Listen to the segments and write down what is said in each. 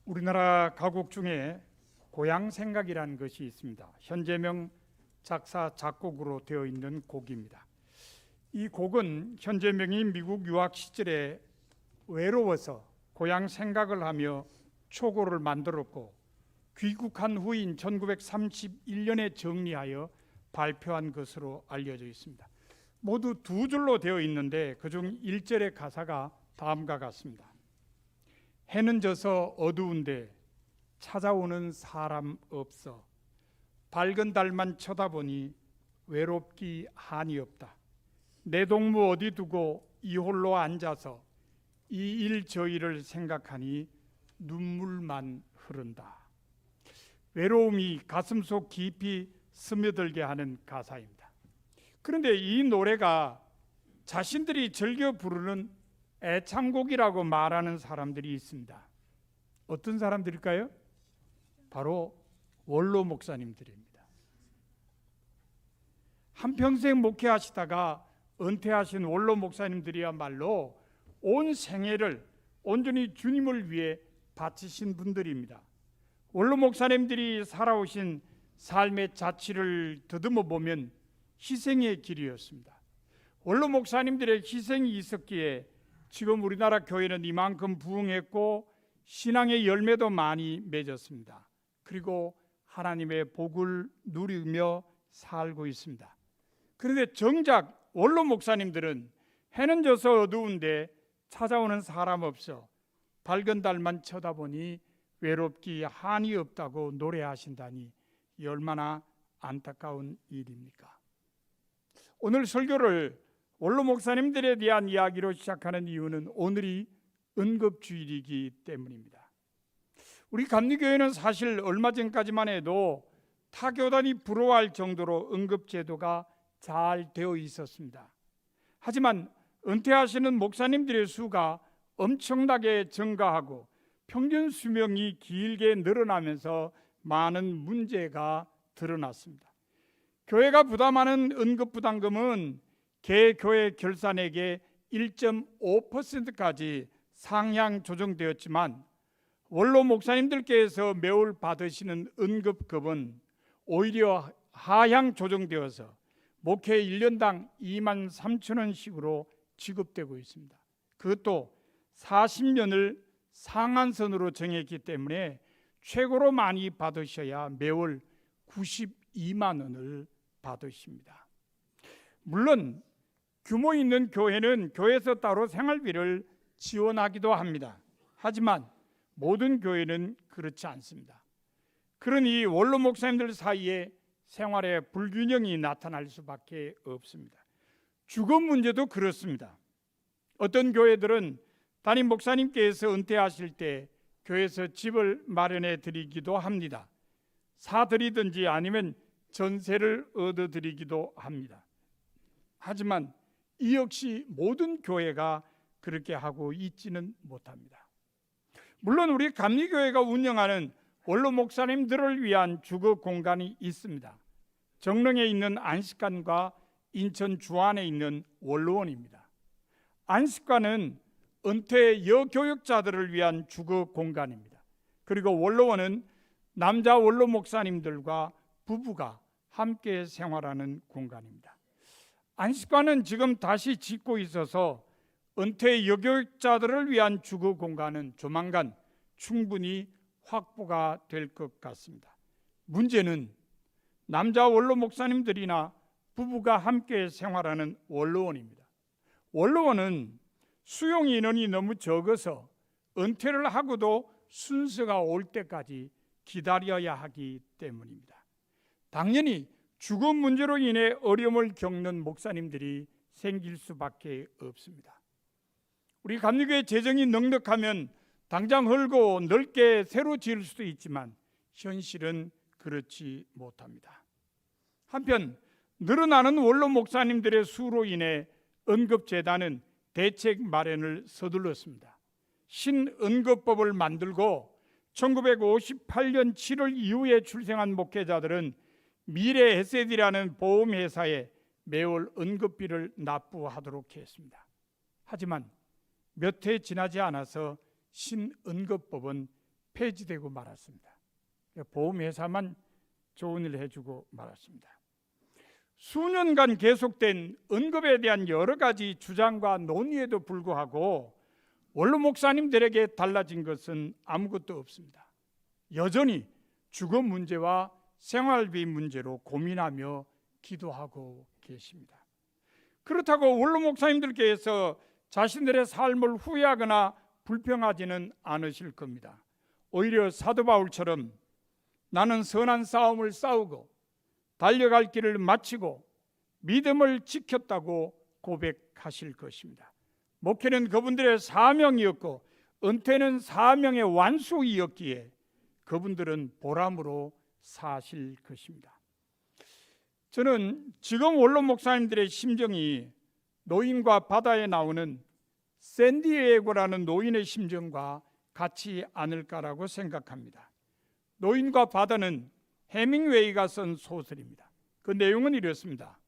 우리나라 가곡 중에 고향 생각이라는 것이 있습니다. 현재명 작사 작곡으로 되어 있는 곡입니다. 이 곡은 현재명이 미국 유학 시절에 외로워서 고향 생각을 하며 초고를 만들었고 귀국한 후인 1931년에 정리하여 발표한 것으로 알려져 있습니다. 모두 두 줄로 되어 있는데 그중 1절의 가사가 다음과 같습니다. 해는 져서 어두운데 찾아오는 사람 없어. 밝은 달만 쳐다보니 외롭기 한이 없다. 내 동무 어디 두고 이 홀로 앉아서 이 일 저 일을 생각하니 눈물만 흐른다. 외로움이 가슴속 깊이 스며들게 하는 가사입니다. 그런데 이 노래가 자신들이 즐겨 부르는 애창곡이라고 말하는 사람들이 있습니다. 어떤 사람들일까요? 바로 원로 목사님들입니다. 한평생 목회하시다가 은퇴하신 원로 목사님들이야말로 온 생애를 온전히 주님을 위해 바치신 분들입니다. 원로 목사님들이 살아오신 삶의 자취를 더듬어 보면 희생의 길이었습니다. 원로 목사님들의 희생이 있었기에 지금 우리나라 교회는 이만큼 부흥했고 신앙의 열매도 많이 맺었습니다. 그리고 하나님의 복을 누리며 살고 있습니다. 그런데 정작 원로 목사님들은 해는 져서 어두운데 찾아오는 사람 없어 밝은 달만 쳐다보니 외롭기 한이 없다고 노래하신다니 얼마나 안타까운 일입니까? 오늘 설교를 원로 목사님들에 대한 이야기로 시작하는 이유는 오늘이 은급주일이기 때문입니다. 우리 감리교회는 사실 얼마 전까지만 해도 타 교단이 부러워할 정도로 응급제도가 잘 되어 있었습니다. 하지만 은퇴하시는 목사님들의 수가 엄청나게 증가하고 평균 수명이 길게 늘어나면서 많은 문제가 드러났습니다. 교회가 부담하는 응급부담금은 개교회 결산액의 1.5%까지 상향 조정되었지만 원로 목사님들께서 매월 받으시는 응급금은 오히려 하향 조정되어서 목회 1년당 23,000원씩으로 지급되고 있습니다. 그것도 40년을 상한선으로 정했기 때문에 최고로 많이 받으셔야 매월 92만 원을 받으십니다. 물론 규모 있는 교회는 교회에서 따로 생활비를 지원하기도 합니다. 하지만 모든 교회는 그렇지 않습니다. 그러니 원로 목사님들 사이에 생활의 불균형이 나타날 수밖에 없습니다. 주거 문제도 그렇습니다. 어떤 교회들은 담임 목사님께서 은퇴하실 때 교회에서 집을 마련해 드리기도 합니다. 사드리든지 아니면 전세를 얻어 드리기도 합니다. 하지만 이 역시 모든 교회가 그렇게 하고 있지는 못합니다. 물론 우리 감리교회가 운영하는 원로 목사님들을 위한 주거 공간이 있습니다. 정릉에 있는 안식관과 인천 주안에 있는 원로원입니다. 안식관은 은퇴 여교육자들을 위한 주거 공간입니다. 그리고 원로원은 남자 원로 목사님들과 부부가 함께 생활하는 공간입니다. 안식관은 지금 다시 짓고 있어서 은퇴 여교육자들을 위한 주거 공간은 조만간 충분히 확보가 될 것 같습니다. 문제는 남자 원로 목사님들이나 부부가 함께 생활하는 원로원입니다. 원로원은 수용 인원이 너무 적어서 은퇴를 하고도 순서가 올 때까지 기다려야 하기 때문입니다. 당연히 주거 문제로 인해 어려움을 겪는 목사님들이 생길 수밖에 없습니다. 우리 감리교회 재정이 넉넉하면 당장 헐고 넓게 새로 지을 수도 있지만 현실은 그렇지 못합니다. 한편 늘어나는 원로 목사님들의 수로 인해 언급재단은 대책 마련을 서둘렀습니다. 신언급법을 만들고 1958년 7월 이후에 출생한 목회자들은 미래에셋이라는 보험회사에 매월 언급비를 납부하도록 했습니다. 하지만 몇 해 지나지 않아서 신언급법은 폐지되고 말았습니다. 보험회사만 좋은 일 해주고 말았습니다. 수년간 계속된 언급에 대한 여러 가지 주장과 논의에도 불구하고 원로 목사님들에게 달라진 것은 아무것도 없습니다. 여전히 주거 문제와 생활비 문제로 고민하며 기도하고 계십니다. 그렇다고 원로 목사님들께서 자신들의 삶을 후회하거나 불평하지는 않으실 겁니다. 오히려 사도 바울처럼 나는 선한 싸움을 싸우고 달려갈 길을 마치고 믿음을 지켰다고 고백하실 것입니다. 목회는 그분들의 사명이었고 은퇴는 사명의 완수이었기에 그분들은 보람으로 사실 것입니다. 저는 지금 원로 목사님들의 심정이 노인과 바다에 나오는 샌디에고라는 노인의 심정과 같지 않을까라고 생각합니다. 노인과 바다는 해밍웨이가 쓴 소설입니다. 그 내용은 이렇습니다.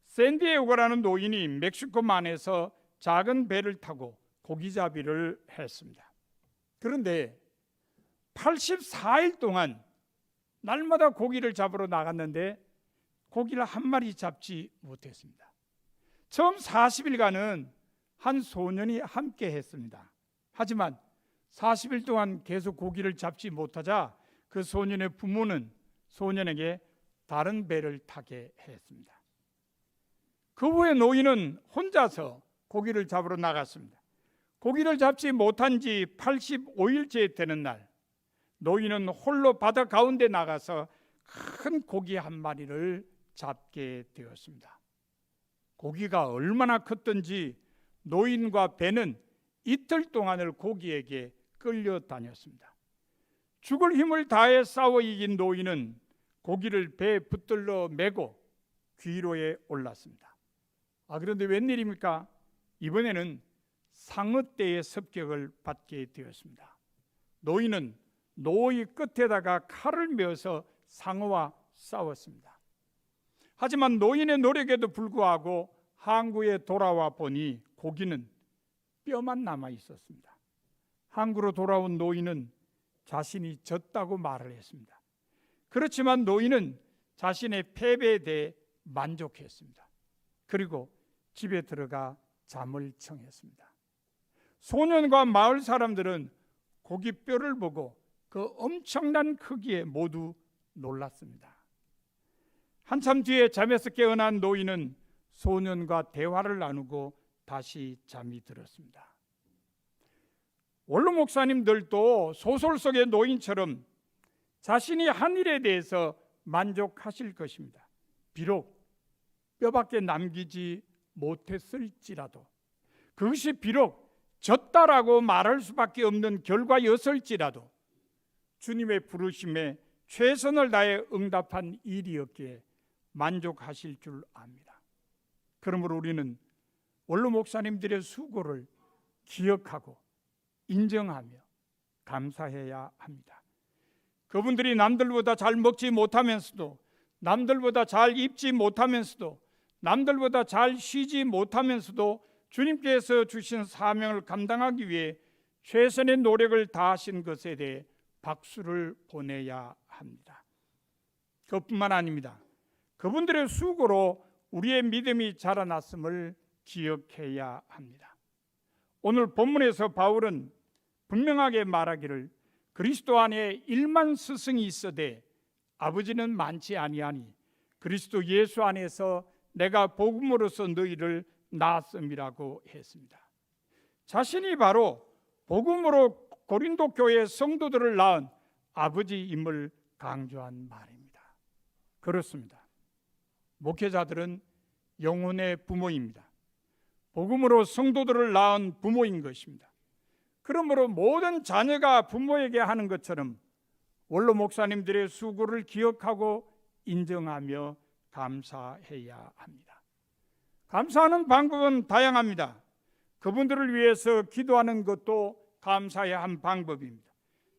샌디에고라는 노인이 멕시코만에서 작은 배를 타고 고기잡이를 했습니다. 그런데 84일 동안 날마다 고기를 잡으러 나갔는데 고기를 한 마리 잡지 못했습니다. 처음 40일간은 한 소년이 함께 했습니다. 하지만 40일 동안 계속 고기를 잡지 못하자 그 소년의 부모는 소년에게 다른 배를 타게 했습니다. 그 후에 노인은 혼자서 고기를 잡으러 나갔습니다. 고기를 잡지 못한 지 85일째 되는 날, 노인은 홀로 바다 가운데 나가서 큰 고기 한 마리를 잡게 되었습니다. 고기가 얼마나 컸던지 노인과 배는 이틀 동안을 고기에게 끌려다녔습니다. 죽을 힘을 다해 싸워 이긴 노인은 고기를 배에 붙들러 메고 귀로에 올랐습니다. 그런데 웬일입니까? 이번에는 상어떼의 습격을 받게 되었습니다. 노인은 노의 끝에다가 칼을 메어서 상어와 싸웠습니다. 하지만 노인의 노력에도 불구하고 항구에 돌아와 보니 고기는 뼈만 남아 있었습니다. 항구로 돌아온 노인은 자신이 졌다고 말을 했습니다. 그렇지만 노인은 자신의 패배에 대해 만족했습니다. 그리고 집에 들어가 잠을 청했습니다. 소년과 마을 사람들은 고기 뼈를 보고 그 엄청난 크기에 모두 놀랐습니다. 한참 뒤에 잠에서 깨어난 노인은 소년과 대화를 나누고 다시 잠이 들었습니다. 원로 목사님들도 소설 속의 노인처럼 자신이 한 일에 대해서 만족하실 것입니다. 비록 뼈밖에 남기지 못했을지라도, 그것이 비록 졌다라고 말할 수밖에 없는 결과였을지라도 주님의 부르심에 최선을 다해 응답한 일이었기에 만족하실 줄 압니다. 그러므로 우리는 원로 목사님들의 수고를 기억하고 인정하며 감사해야 합니다. 그분들이 남들보다 잘 먹지 못하면서도, 남들보다 잘 입지 못하면서도, 남들보다 잘 쉬지 못하면서도 주님께서 주신 사명을 감당하기 위해 최선의 노력을 다하신 것에 대해 박수를 보내야 합니다. 그뿐만 아닙니다. 그분들의 수고로 우리의 믿음이 자라났음을 기억해야 합니다. 오늘 본문에서 바울은 분명하게 말하기를 그리스도 안에 1만 스승이 있어되 아버지는 많지 아니하니 그리스도 예수 안에서 내가 복음으로서 너희를 낳았음이라고 했습니다. 자신이 바로 복음으로 고린도 교회 성도들을 낳은 아버지임을 강조한 말입니다. 그렇습니다. 목회자들은 영혼의 부모입니다. 복음으로 성도들을 낳은 부모인 것입니다. 그러므로 모든 자녀가 부모에게 하는 것처럼 원로 목사님들의 수고를 기억하고 인정하며 감사해야 합니다. 감사하는 방법은 다양합니다. 그분들을 위해서 기도하는 것도 감사해야 한 방법입니다.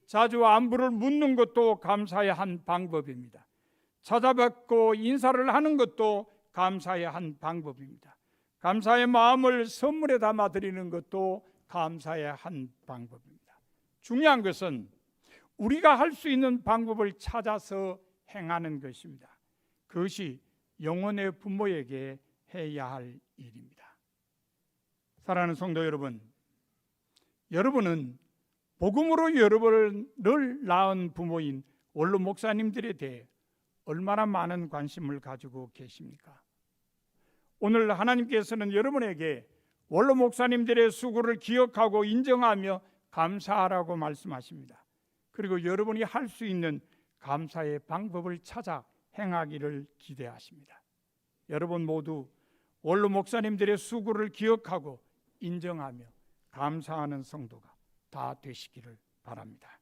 자주 안부를 묻는 것도 감사해야 한 방법입니다. 찾아뵙고 인사를 하는 것도 감사해야 한 방법입니다. 감사의 마음을 선물에 담아 드리는 것도 감사해야 한 방법입니다. 중요한 것은 우리가 할 수 있는 방법을 찾아서 행하는 것입니다. 그것이 영혼의 부모에게 해야 할 일입니다. 사랑하는 성도 여러분, 여러분은 복음으로 여러분을 낳은 부모인 원로 목사님들에 대해 얼마나 많은 관심을 가지고 계십니까? 오늘 하나님께서는 여러분에게 원로 목사님들의 수고를 기억하고 인정하며 감사하라고 말씀하십니다. 그리고 여러분이 할 수 있는 감사의 방법을 찾아 행하기를 기대하십니다. 여러분 모두 원로 목사님들의 수고를 기억하고 인정하며 감사하는 성도가 다 되시기를 바랍니다.